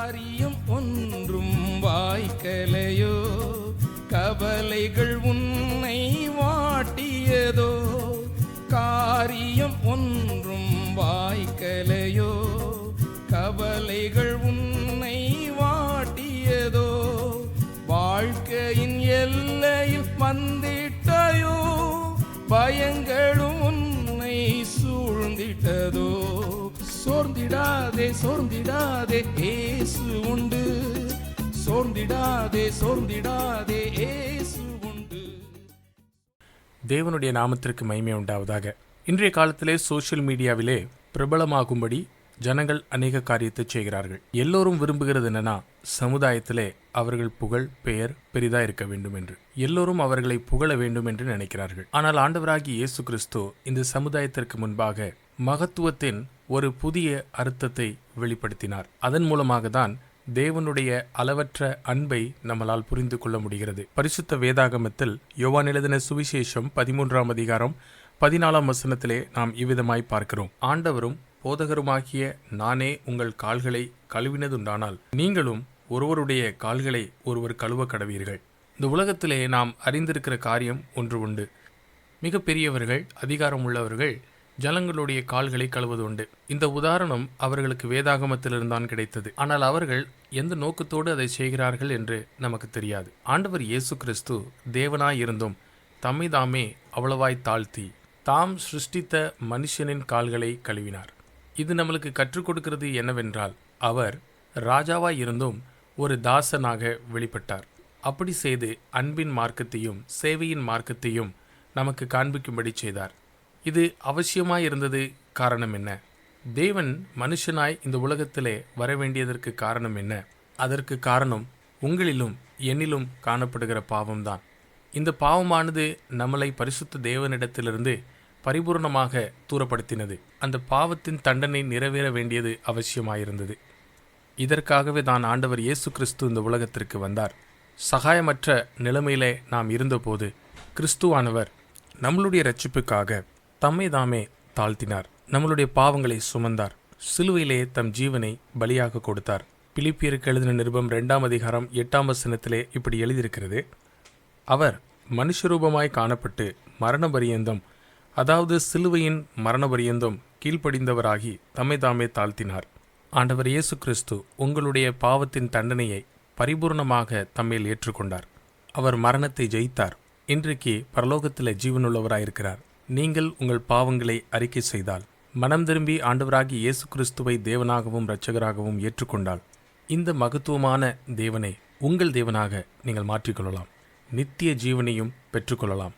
காரியம் ஒன்றும் வாய்க்கலையோ, கவலைகள் உன்னை வாட்டியதோ. காரியம் ஒன்றும் வாய்க்கலையோ, கவலைகள் உன்னை வாட்டியதோ. வாழ்க்கையின் எல்லையில் வந்திட்டாயோ, பயங்களும் உன்னை சூழ்ந்திட்டதோ. சோர்ந்திடாதே சோர்ந்திடாதே ஏசு உண்டு, சோர்ந்திடாதே சோர்ந்திடாதே ஏசு உண்டு. தேவனுடைய நாமத்திற்கு மகிமை உண்டாவதாக. இன்றைய காலத்திலே சோசியல் மீடியாவிலே பிரபலமாகும்படி ஜனங்கள் அநேக காரியத்தை செய்கிறார்கள். எல்லோரும் விரும்புகிறது என்னன்னா, சமுதாயத்திலே அவர்கள் புகழ் பெயர் பெரிதா இருக்க வேண்டும் என்று. எல்லோரும் அவர்களை புகழ வேண்டும் என்று நினைக்கிறார்கள். ஆனால் ஆண்டவராகிய இயேசு கிறிஸ்து இந்த சமுதாயத்திற்கு முன்பாக மகத்துவத்தின் ஒரு புதிய அர்த்தத்தை வெளிப்படுத்தினார். அதன் மூலமாக தான் தேவனுடைய அளவற்ற அன்பை நம்மளால் புரிந்து கொள்ள முடிகிறது. பரிசுத்த வேதாகமத்தில் யோவான் எழுதின சுவிசேஷம் 13ஆம் அதிகாரம் 14ஆம் வசனத்திலே நாம் இவ்விதமாய் பார்க்கிறோம். ஆண்டவரும் போதகருமாகிய நானே உங்கள் கால்களை கழுவினதுண்டானால் நீங்களும் ஒருவருடைய கால்களை ஒருவர் கழுவ கடவீர்கள். இந்த உலகத்திலே நாம் அறிந்திருக்கிற காரியம் ஒன்று உண்டு. மிக பெரியவர்கள், அதிகாரம் உள்ளவர்கள் ஜனங்களுடைய கால்களை கழுவது உண்டு. இந்த உதாரணம் அவர்களுக்கு வேதாகமத்திலிருந்தான் கிடைத்தது. ஆனால் அவர்கள் எந்த நோக்கத்தோடு அதை செய்கிறார்கள் என்று நமக்கு தெரியாது. ஆண்டவர் இயேசு கிறிஸ்து தேவனாயிருந்தும் தம்மை தாமே அவ்வளவாய் தாழ்த்தி தாம் சிருஷ்டித்த மனுஷனின் கால்களை கழுவினார். இது நம்மளுக்கு கற்றுக் கொடுக்கிறது என்னவென்றால், அவர் ராஜாவாய் இருந்தும் ஒரு தாசனாக வெளிப்பட்டார். அப்படி செய்து அன்பின் மார்க்கத்தையும் சேவையின் மார்க்கத்தையும் நமக்கு காண்பிக்கும்படி செய்தார். இது அவசியமாயிருந்தது. காரணம் என்ன? தேவன் மனுஷனாய் இந்த உலகத்திலே வரவேண்டியதற்கு காரணம் என்ன? அதற்கு காரணம் உங்களிலும் என்னிலும் காணப்படுகிற பாவம்தான். இந்த பாவமானது நம்மளை பரிசுத்த தேவனிடத்திலிருந்து பரிபூர்ணமாக தூரப்படுத்தினது. அந்த பாவத்தின் தண்டனை நிறைவேற வேண்டியது அவசியமாயிருந்தது. இதற்காகவே தான் ஆண்டவர் இயேசு கிறிஸ்து இந்த உலகத்திற்கு வந்தார். சகாயமற்ற நிலைமையிலே நாம் இருந்தபோது கிறிஸ்துவானவர் நம்மளுடைய இரட்சிப்புக்காக தம்மை தாமே தாழ்த்தினார். நம்மளுடைய பாவங்களை சுமந்தார். சிலுவையிலே தம் ஜீவனை பலியாக கொடுத்தார். பிலிப்பியருக்கு எழுதின நிருபம் 2ஆம் அதிகாரம் 8ஆம் வசனத்திலே இப்படி எழுதியிருக்கிறது, அவர் மனுஷரூபமாய் காணப்பட்டு மரண பரியந்தம், அதாவது சிலுவையின் மரண பரியந்தம் கீழ்ப்படிந்தவராகி தம்மை தாமே தாழ்த்தினார். ஆண்டவர் இயேசு கிறிஸ்து உங்களுடைய பாவத்தின் தண்டனையை பரிபூர்ணமாக தம்மேல் ஏற்றுக்கொண்டார். அவர் மரணத்தை ஜெயித்தார். இன்றைக்கு பரலோகத்தில் ஜீவனுள்ளவராயிருக்கிறார். நீங்கள் உங்கள் பாவங்களை அறிக்கை செய்தால், மனம் திரும்பி ஆண்டவராகி இயேசு கிறிஸ்துவை தேவனாகவும் இரட்சகராகவும் ஏற்றுக்கொண்டால், இந்த மகத்துவமான தேவனை உங்கள் தேவனாக நீங்கள் மாற்றிக்கொள்ளலாம். நித்திய ஜீவனையும் பெற்றுக்கொள்ளலாம்.